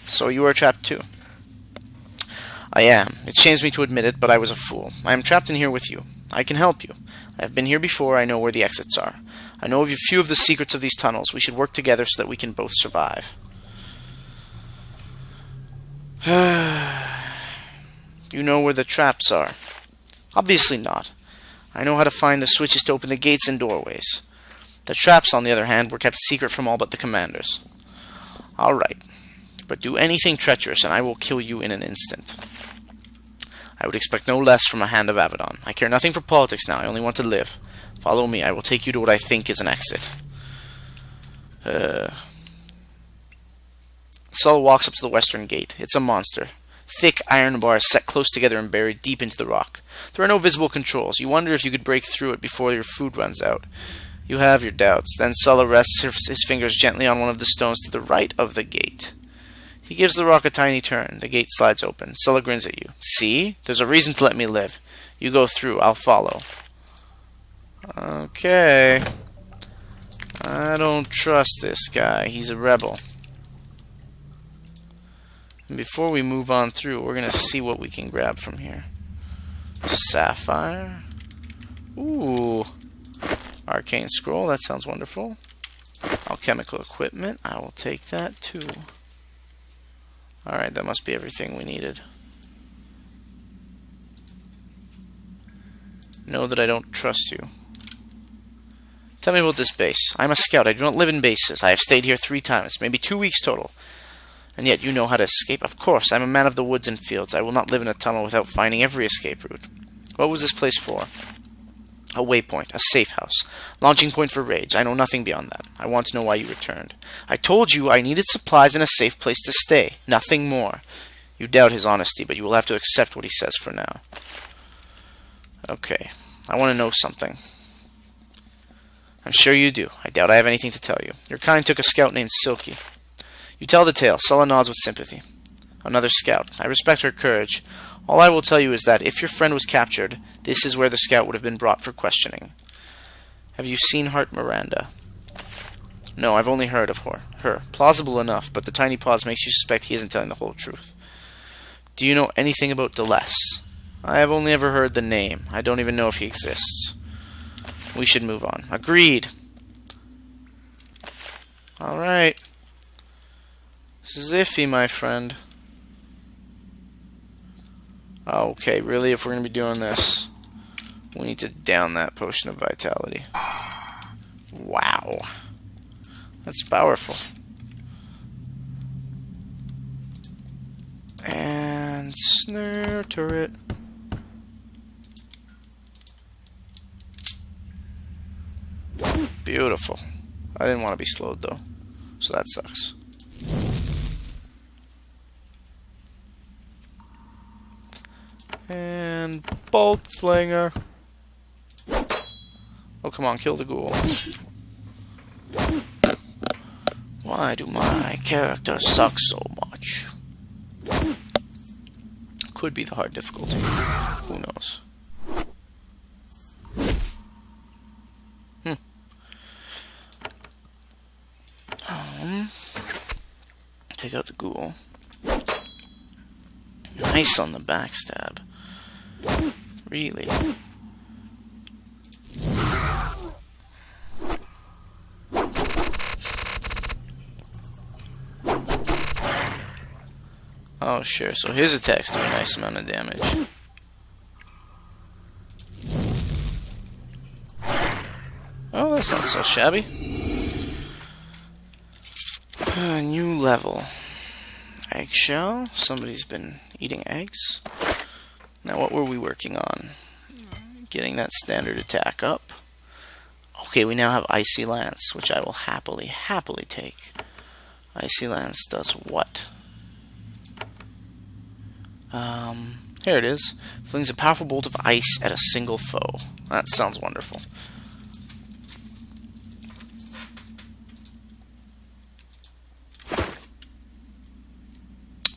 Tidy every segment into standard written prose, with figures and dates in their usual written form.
So you are trapped too. I am. It shames me to admit it, but I was a fool. I am trapped in here with you. I can help you. I have been here before. I know where the exits are. I know of a few of the secrets of these tunnels. We should work together so that we can both survive. You know where the traps are? Obviously not. I know how to find the switches to open the gates and doorways. The traps, on the other hand, were kept secret from all but the commanders. All right. But do anything treacherous, and I will kill you in an instant. I would expect no less from a hand of Avadon. I care nothing for politics now. I only want to live. Follow me. I will take you to what I think is an exit. Sulla walks up to the western gate. It's a monster. Thick iron bars set close together and buried deep into the rock. There are no visible controls. You wonder if you could break through it before your food runs out. You have your doubts. Then Sulla rests his fingers gently on one of the stones to the right of the gate. He gives the rock a tiny turn. The gate slides open. Sulla grins at you. See? There's a reason to let me live. You go through. I'll follow. Okay. I don't trust this guy. He's a rebel. And before we move on through, we're going to see what we can grab from here. Sapphire. Ooh. Arcane scroll. That sounds wonderful. Alchemical equipment. I will take that too. Alright, that must be everything we needed. Know that I don't trust you. Tell me about this base. I'm a scout. I do not live in bases. I have stayed here 3 times, maybe 2 weeks total. And yet you know how to escape? Of course, I'm a man of the woods and fields. I will not live in a tunnel without finding every escape route. What was this place for? A waypoint, a safe house, launching point for raids. I know nothing beyond that. I want to know why you returned. I told you I needed supplies and a safe place to stay. Nothing more. You doubt his honesty, but you will have to accept what he says for now. Okay, I want to know something. I'm sure you do. I doubt I have anything to tell you. Your kind took a scout named Silke. You tell the tale. Sulla nods with sympathy. Another scout. I respect her courage. All I will tell you is that if your friend was captured, this is where the scout would have been brought for questioning. Have you seen Hart Miranda? No, I've only heard of her. Plausible enough, but the tiny pause makes you suspect he isn't telling the whole truth. Do you know anything about Deleuze? I have only ever heard the name. I don't even know if he exists. We should move on. Agreed. Alright. This is iffy, my friend. Okay, really, if we're going to be doing this, we need to down that potion of vitality. Wow. That's powerful. And snare turret. Beautiful. I didn't want to be slowed, though, so that sucks. And bolt flanger. Oh, come on, kill the ghoul. Why do my characters suck so much? Could be the hard difficulty. Who knows? Take out the ghoul. Nice on the backstab. Really? Oh, sure. So his attacks do a nice amount of damage. Oh, that's not so shabby. New level. Eggshell. Somebody's been eating eggs. Now, what were we working on? Getting that standard attack up. Okay, we now have Icy Lance, which I will happily take. Icy Lance does what? Here it is. Flings a powerful bolt of ice at a single foe. That sounds wonderful.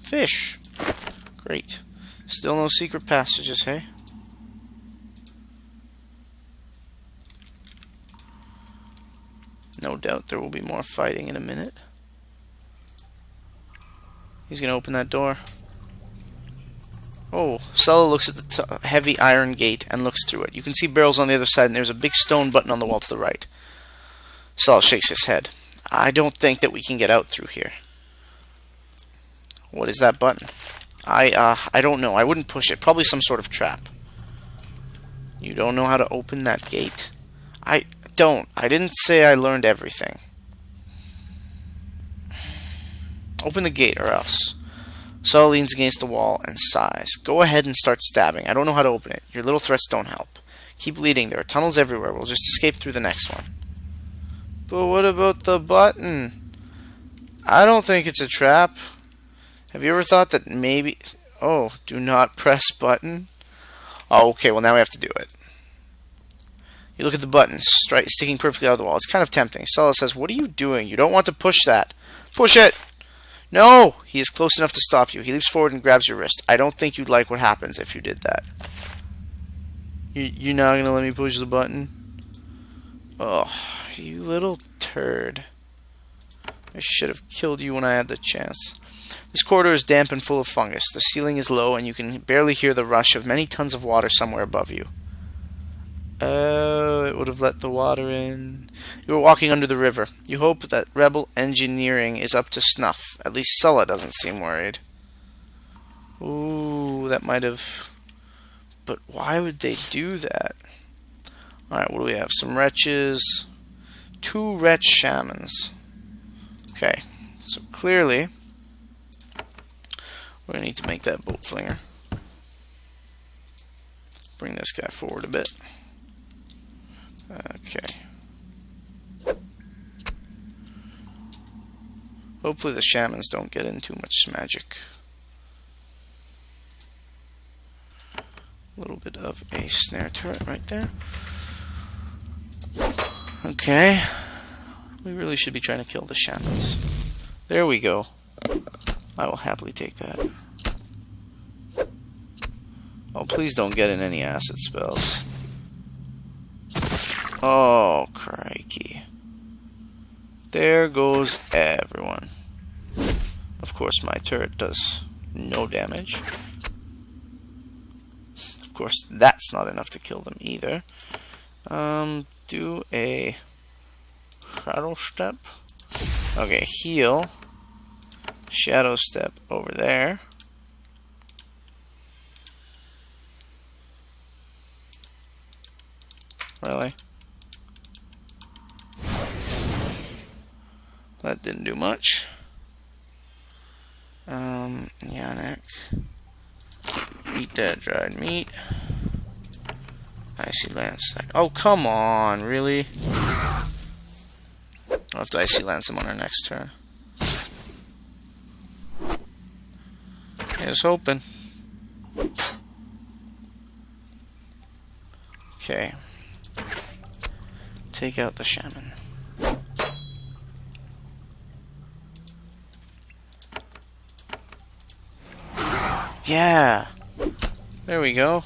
Fish. Great. Still no secret passages, hey? No doubt there will be more fighting in a minute. He's gonna open that door. Oh, Sulla looks at the heavy iron gate and looks through it. You can see barrels on the other side, and there's a big stone button on the wall to the right. Sulla shakes his head. I don't think that we can get out through here. What is that button? I don't know. I wouldn't push it. Probably some sort of trap. You don't know how to open that gate? I don't. I didn't say I learned everything. Open the gate or else. Sulla leans against the wall and sighs. Go ahead and start stabbing. I don't know how to open it. Your little threats don't help. Keep leading. There are tunnels everywhere. We'll just escape through the next one. But what about the button? I don't think it's a trap. Have you ever thought that maybe... Oh, do not press button? Oh, okay, well now we have to do it. You look at the button, sticking perfectly out of the wall. It's kind of tempting. Sulla says, what are you doing? You don't want to push that. Push it! No! He is close enough to stop you. He leaps forward and grabs your wrist. I don't think you'd like what happens if you did that. You're not going to let me push the button? Oh, you little turd. I should have killed you when I had the chance. This corridor is damp and full of fungus. The ceiling is low and you can barely hear the rush of many tons of water somewhere above you. Oh, it would have let the water in. You were walking under the river. You hope that rebel engineering is up to snuff. At least Sulla doesn't seem worried. Ooh, that might have... But why would they do that? Alright, what do we have? Some wretches. 2 wretch shamans. Okay, so clearly we're going to need to make that boat flinger. Bring this guy forward a bit. Okay. Hopefully the shamans don't get in too much magic. A little bit of a snare turret right there. Okay. We really should be trying to kill the shamans. There we go. I will happily take that. Oh, please don't get in any acid spells. Oh, crikey. There goes everyone. Of course, my turret does no damage. Of course, that's not enough to kill them either. Do a shadow step. Okay, heal. Shadow step over there. Really? That didn't do much. Yannick. Eat that dried meat. Icy Lance. Oh, come on, really? I'll have to Icy Lance him on our next turn. Here's hoping. Okay. Take out the shaman. Yeah! There we go.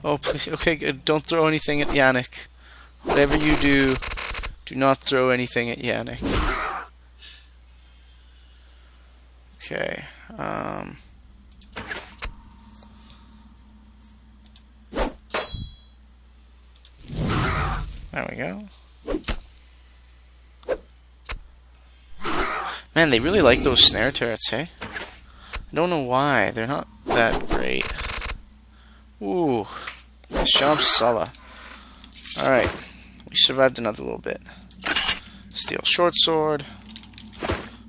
Oh, please. Okay, good. Don't throw anything at Yannick. Whatever you do, do not throw anything at Yannick. Okay. There we go. Man, they really like those snare turrets, hey? I don't know why. They're not that great. Ooh. Nice job, Sulla. Alright. We survived another little bit. Steel short sword.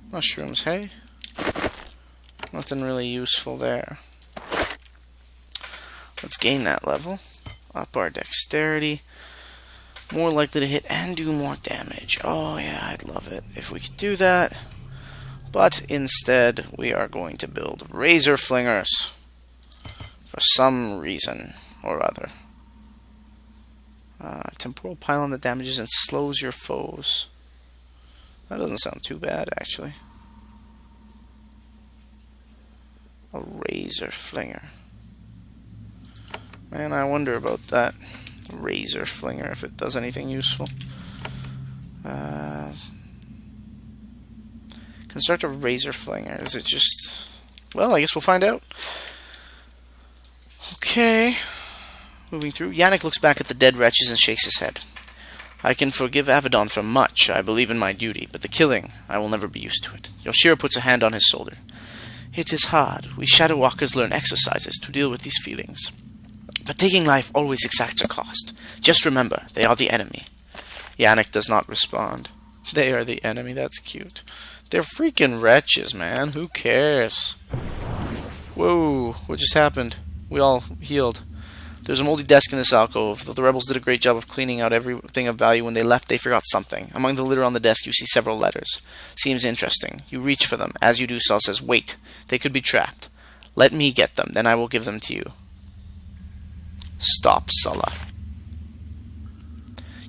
Mushrooms, hey? Nothing really useful there. Let's gain that level. Up our dexterity. More likely to hit and do more damage. Oh yeah, I'd love it if we could do that. But instead, we are going to build razor flingers. For some reason or other. Temporal pylon that damages and slows your foes. That doesn't sound too bad, actually. A razor flinger. Man, I wonder about that razor flinger, if it does anything useful. Construct a razor flinger. Is it just... Well, I guess we'll find out. Okay. Moving through. Yannick looks back at the dead wretches and shakes his head. I can forgive Avadon for much. I believe in my duty. But the killing, I will never be used to it. Yoshiro puts a hand on his shoulder. It is hard. We Shadow Walkers learn exercises to deal with these feelings. But taking life always exacts a cost. Just remember, they are the enemy. Yannick does not respond. They are the enemy. That's cute. They're freaking wretches, man. Who cares? Whoa. What just happened? We all healed. There's a moldy desk in this alcove. Though the rebels did a great job of cleaning out everything of value when they left, they forgot something. Among the litter on the desk, you see several letters. Seems interesting. You reach for them. As you do, Saul says, wait. They could be trapped. Let me get them. Then I will give them to you. Stop, Sulla.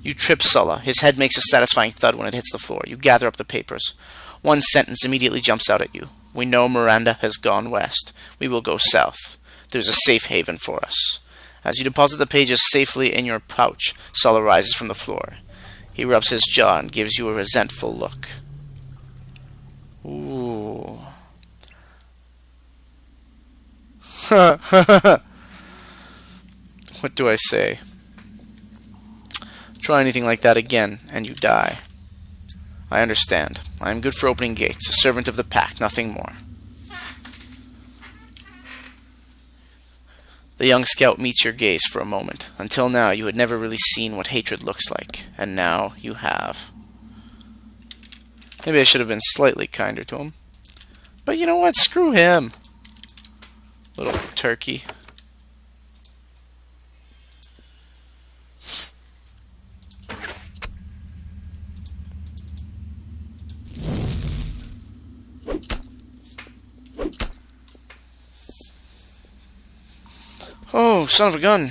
You trip Sulla. His head makes a satisfying thud when it hits the floor. You gather up the papers. One sentence immediately jumps out at you. We know Miranda has gone west. We will go south. There's a safe haven for us. As you deposit the pages safely in your pouch, Sulla rises from the floor. He rubs his jaw and gives you a resentful look. Ooh. What do I say? Try anything like that again, and you die. I understand. I am good for opening gates, a servant of the pack, nothing more. The young scout meets your gaze for a moment. Until now, you had never really seen what hatred looks like, and now you have. Maybe I should have been slightly kinder to him. But you know what? Screw him. Little turkey. Oh, son of a gun.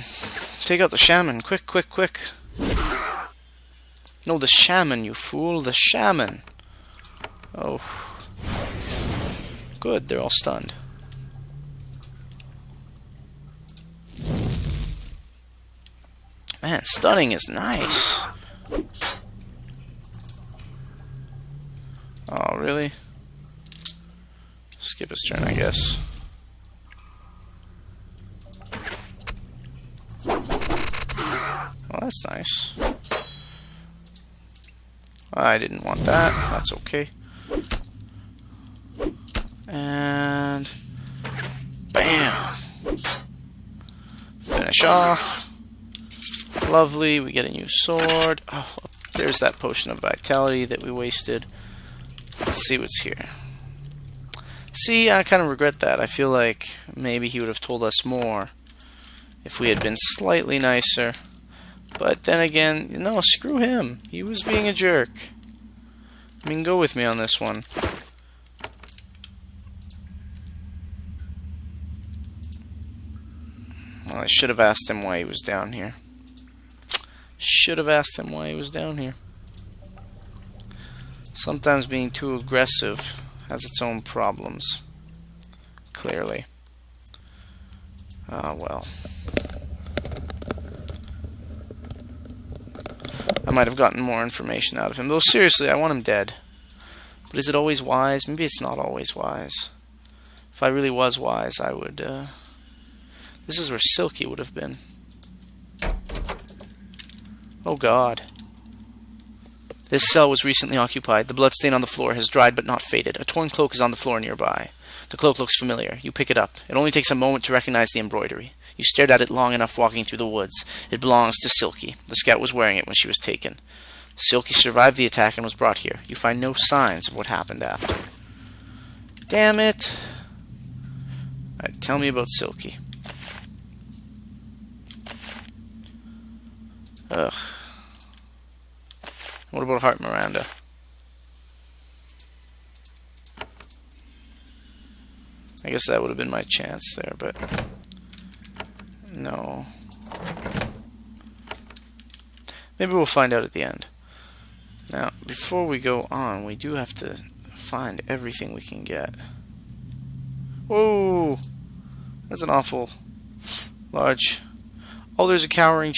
Take out the shaman. Quick, quick, quick. No, the shaman, you fool. The shaman. Oh. Good, they're all stunned. Man, stunning is nice. Oh, really? Skip his turn, I guess. Oh, that's nice. I didn't want that. That's okay. And... bam! Finish off. Lovely. We get a new sword. Oh, there's that potion of vitality that we wasted. Let's see what's here. See, I kind of regret that. I feel like maybe he would have told us more if we had been slightly nicer. But then again, no, screw him. He was being a jerk. I mean, go with me on this one. Well, I should have asked him why he was down here. Should have asked him why he was down here. Sometimes being too aggressive has its own problems. Clearly. Ah, well. I might have gotten more information out of him. Though seriously, I want him dead. But is it always wise? Maybe it's not always wise. If I really was wise, I would... This is where Silke would have been. Oh god. This cell was recently occupied. The bloodstain on the floor has dried but not faded. A torn cloak is on the floor nearby. The cloak looks familiar. You pick it up. It only takes a moment to recognize the embroidery. You stared at it long enough walking through the woods. It belongs to Silke. The scout was wearing it when she was taken. Silke survived the attack and was brought here. You find no signs of what happened after. Damn it. Alright, tell me about Silke. Ugh. What about Heart Miranda? I guess that would have been my chance there, but... no. Maybe we'll find out at the end. Now, before we go on, we do have to find everything we can get. Whoa! That's an awful large... Oh, there's a cowering...